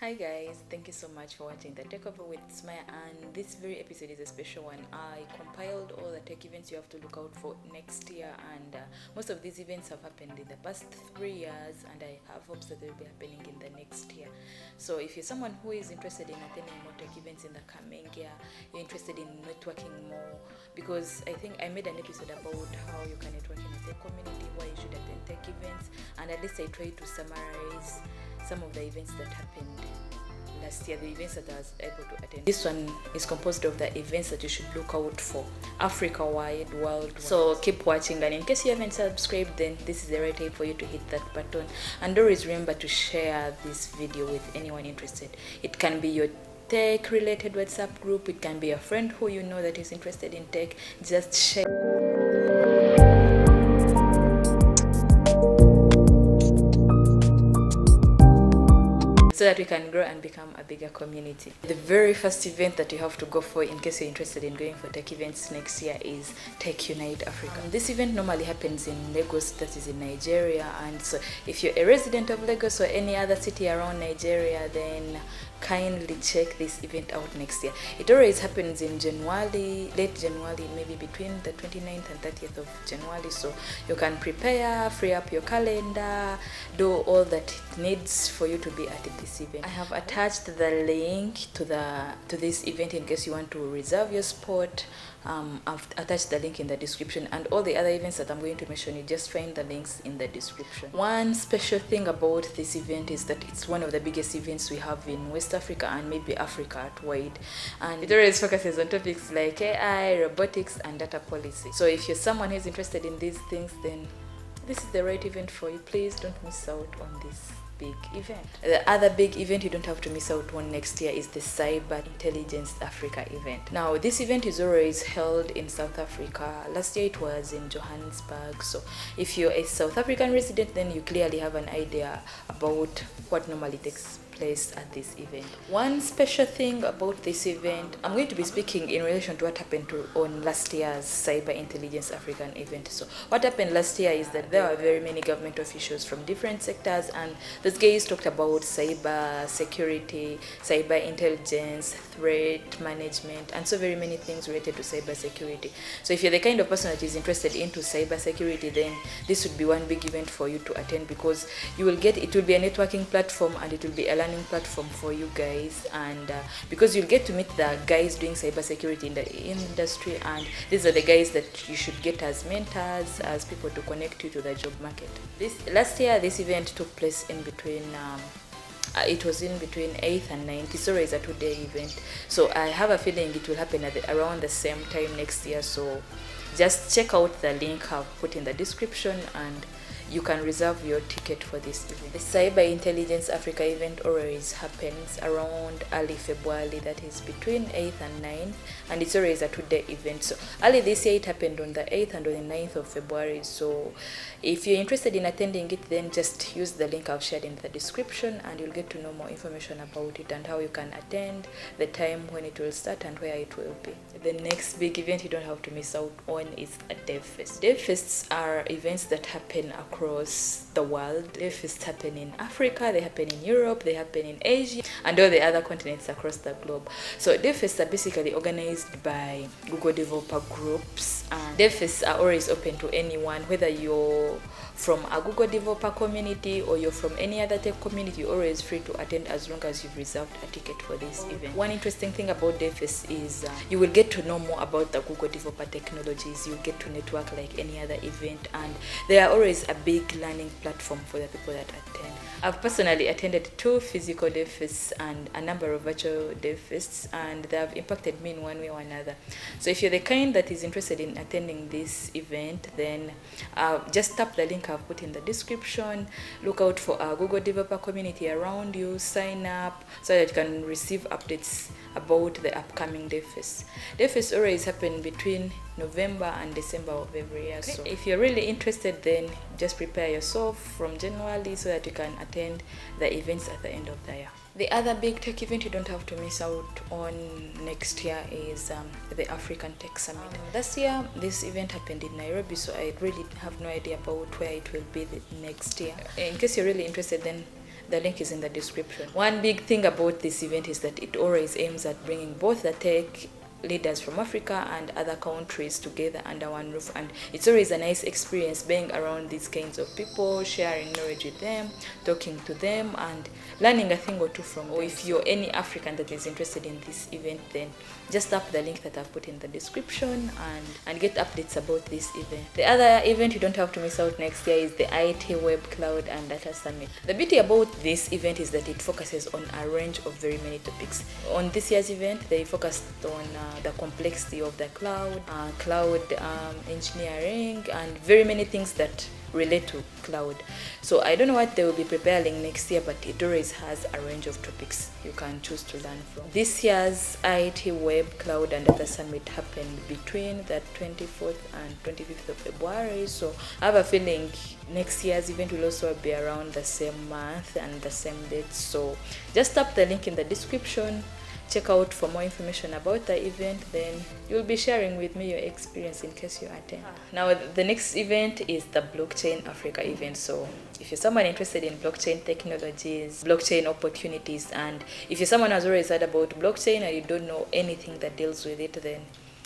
Hi guys, thank you so much for watching the Takeover with Smaya, and this very episode is a special one. I compiled all the tech events you have to look out for next year, and most of these events have happened in the past 3 years, and I have hopes that they will be happening in the next year. So if you're someone who is interested in attending more tech events in the coming year, you're interested in networking more, because I think I made an episode about how you can network in a tech community, why you should attend tech events, and at least I tried to summarize some of the events that happened last year, the events that I was able to attend. This one is composed of the events that you should look out for, Africa-wide, worldwide. So keep watching, and in case you haven't subscribed, then this is the right time for you to hit that button. And always remember to share this video with anyone interested. It can be your tech related WhatsApp group, it can be a friend who you know that is interested in tech. Just share. So that we can grow and become a bigger community. The very first event that you have to go for in case you're interested in going for tech events next year is Tech Unite Africa. This event normally happens in Lagos, that is in Nigeria, and so if you're a resident of Lagos or any other city around Nigeria, then kindly check this event out next year. It always happens in January, late January, maybe between the 29th and 30th of January, so you can prepare, free up your calendar, do all that it needs for you to be at this event. I have attached the link to this event in case you want to reserve your spot. I've attached the link in the description, and all the other events that I'm going to mention, you just find the links in the description. One special thing about this event is that it's one of the biggest events we have in West Africa and maybe Africa at wide, and it always focuses on topics like AI, robotics, and data policy. So if you're someone who's interested in these things, then this is the right event for you. Please don't miss out on this big event. The other big event you don't have to miss out on next year is the Cyber Intelligence Africa event. Now this event is always held in South Africa. Last year it was in Johannesburg. So if you're a South African resident, then you clearly have an idea about what normally takes place at this event. One special thing about this event, I'm going to be speaking in relation to what happened on last year's Cyber Intelligence African event. So what happened last year is that there were very many government officials from different sectors, and those guys talked about cyber security, cyber intelligence, threat management, and so very many things related to cyber security. So if you're the kind of person that is interested into cyber security, then this would be one big event for you to attend, because it will be a networking platform, and it will be a learning platform for you guys, and because you'll get to meet the guys doing cybersecurity in the industry, and these are the guys that you should get as mentors, as people to connect you to the job market. Last year this event took place in between it was in between 8th and 9th. It's always a 2-day event, so I have a feeling it will happen around the same time next year. So just check out the link I've put in the description, and you can reserve your ticket for this event. The Cyber Intelligence Africa event always happens around early February, that is between 8th and 9th, and it's always a 2-day event. So early this year it happened on the 8th and on the 9th of February. So if you're interested in attending it, then just use the link I've shared in the description, and you'll get to know more information about it and how you can attend, the time when it will start, and where it will be. The next big event you don't have to miss out on is a DevFest. DevFests are events that happen across the world. DevFests happen in Africa, they happen in Europe, they happen in Asia, and all the other continents across the globe. So DevFests are basically organized by Google developer groups, and DevFests are always open to anyone, whether you're from a Google developer community or you're from any other tech community. You're always free to attend as long as you've reserved a ticket for this event. One interesting thing about DevFest is you will get to know more about the Google developer technologies. You'll get to network like any other event, and they are always a big learning platform for the people that attend. I've personally attended 2 physical DevFests and a number of virtual DevFests, and they have impacted me in one way or another. So if you're the kind that is interested in attending this event, then just tap the link I've put in the description. Look out for a Google developer community around you, sign up so that you can receive updates about the upcoming DevFest. DevFest always happen between November and December of every year. So if you're really interested, then just prepare yourself from January so that you can attend the events at the end of the year. The other big tech event you don't have to miss out on next year is the African Tech Summit. This year, this event happened in Nairobi, so I really have no idea about where it will be the next year. In case you're really interested, then The link is in the description. One big thing about this event is that it always aims at bringing both the tech leaders from Africa and other countries together under one roof, and it's always a nice experience being around these kinds of people, sharing knowledge with them, talking to them, and learning a thing or two from them. Or if you're any African that is interested in this event, then just tap the link that I've put in the description and get updates about this event. The other event you don't have to miss out next year is the IT Web, Cloud and Data Summit. The beauty about this event is that it focuses on a range of very many topics. On this year's event, they focused on the complexity of the cloud, engineering, and very many things that relate to cloud. So I don't know what they will be preparing next year, but it always has a range of topics you can choose to learn from. This year's IT Web, Cloud and Data Summit happened between the 24th and 25th of February. So I have a feeling next year's event will also be around the same month and the same date. So just tap the link in the description. Check out for more information about the event, then you'll be sharing with me your experience in case you attend. Now the next event is the Blockchain Africa event. So if you're someone interested in blockchain technologies, blockchain opportunities, and if you're someone who's always heard about blockchain and you don't know anything that deals with it, then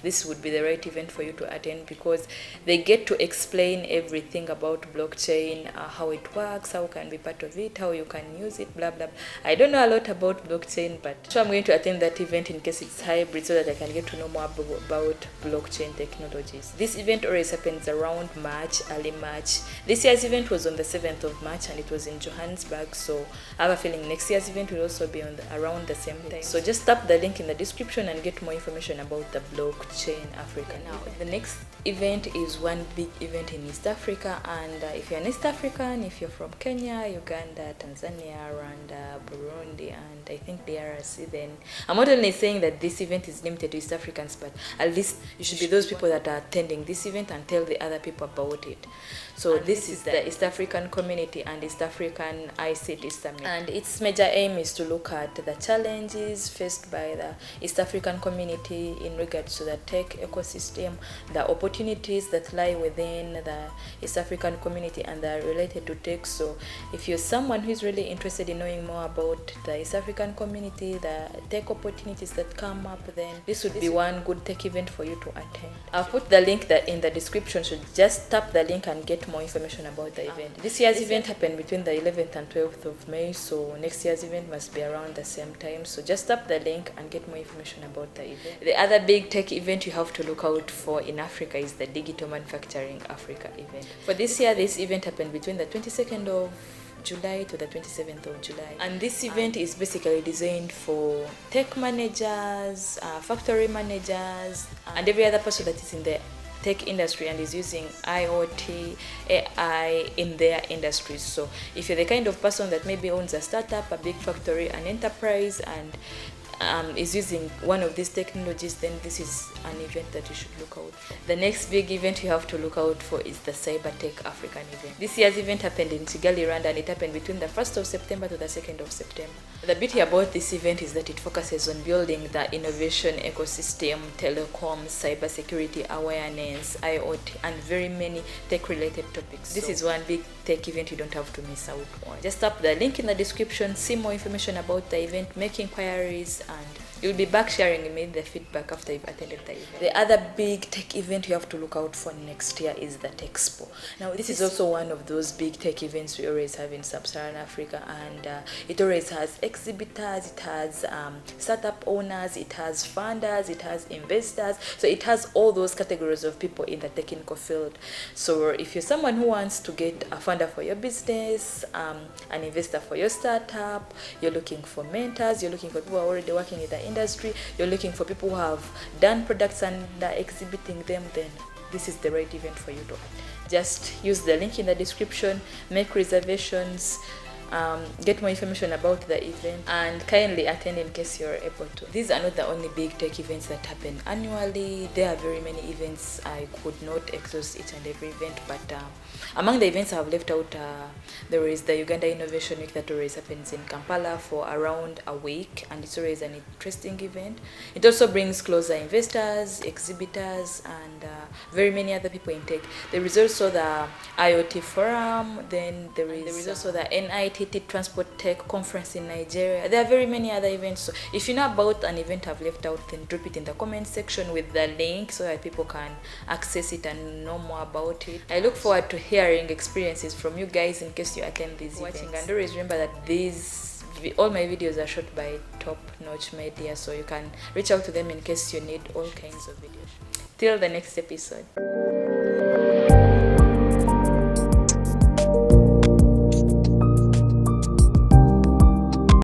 this would be the right event for you to attend, because they get to explain everything about blockchain, how it works, how you can be part of it, how you can use it, blah blah. I don't know a lot about blockchain, but so I'm going to attend that event in case it's hybrid, so that I can get to know more about blockchain technologies. This event always happens around March, early March. This year's event was on the 7th of March and it was in Johannesburg, so I have a feeling next year's event will also be on around the same time. So just tap the link in the description and get more information about the blockchain Africa. Now the next event is one big event in East Africa, and if you're an East African, if you're from Kenya, Uganda, Tanzania, Rwanda, Burundi, and I think DRC, then I'm not only saying that this event is limited to East Africans, but at least you should be those people that are attending this event and tell the other people about it. So this is the East African Community and East African ICT Summit, and its major aim is to look at the challenges faced by the East African community in regards to the tech ecosystem, the opportunities that lie within the East African community and that are related to tech. So if you're someone who is really interested in knowing more about the East African community, the tech opportunities that come up, then this would be one good tech event for you to attend. I'll put the link in the description, so just tap the link and get more information about the event. This year's event happened between the 11th and 12th of May, so next year's event must be around the same time. So just tap the link and get more information about the event. The other big tech event you have to look out for in Africa is the Digital Manufacturing Africa event. For this year, this event happened between the 22nd of July to the 27th of July, and this event is basically designed for tech managers, factory managers, and every other person that is in the tech industry and is using IoT, AI in their industries. So if you're the kind of person that maybe owns a startup, a big factory, an enterprise, and is using one of these technologies, then this is an event that you should look out for. The next big event you have to look out for is the Cybertech African event. This year's event happened in Kigali, Rwanda, and it happened between the 1st of September to the 2nd of September. The beauty about this event is that it focuses on building the innovation ecosystem, telecom, cybersecurity awareness, IoT, and very many tech-related topics. This is one big tech event you don't have to miss out on. Just tap the link in the description, see more information about the event, make inquiries, and you'll be back sharing with me the feedback after you've attended the event. The other big tech event you have to look out for next year is the Techspo. Now this is also one of those big tech events we always have in Sub-Saharan Africa, and it always has exhibitors, it has startup owners, it has funders, it has investors. So it has all those categories of people in the technical field. So if you're someone who wants to get a funder for your business, an investor for your startup, you're looking for mentors, you're looking for people who are already working in the industry, you're looking for people who have done products and are exhibiting them, then this is the right event for you to attend. Just use the link in the description, make reservations, get more information about the event, and kindly attend in case you're able to. These are not the only big tech events that happen annually. There are very many events. I could not exhaust each and every event, but among the events I have left out, there is the Uganda Innovation Week that always happens in Kampala for around a week, and it's always an interesting event. It also brings closer investors, exhibitors, and very many other people in tech. There is also the IoT Forum, then there is also the NIT Haiti Transport Tech Conference in Nigeria. There are very many other events. So if you know about an event I've left out, then drop it in the comment section with the link so that people can access it and know more about it. I look forward to hearing experiences from you guys in case you attend these events. And always remember that all my videos are shot by Top Notch Media, so you can reach out to them in case you need all kinds of videos. Till the next episode.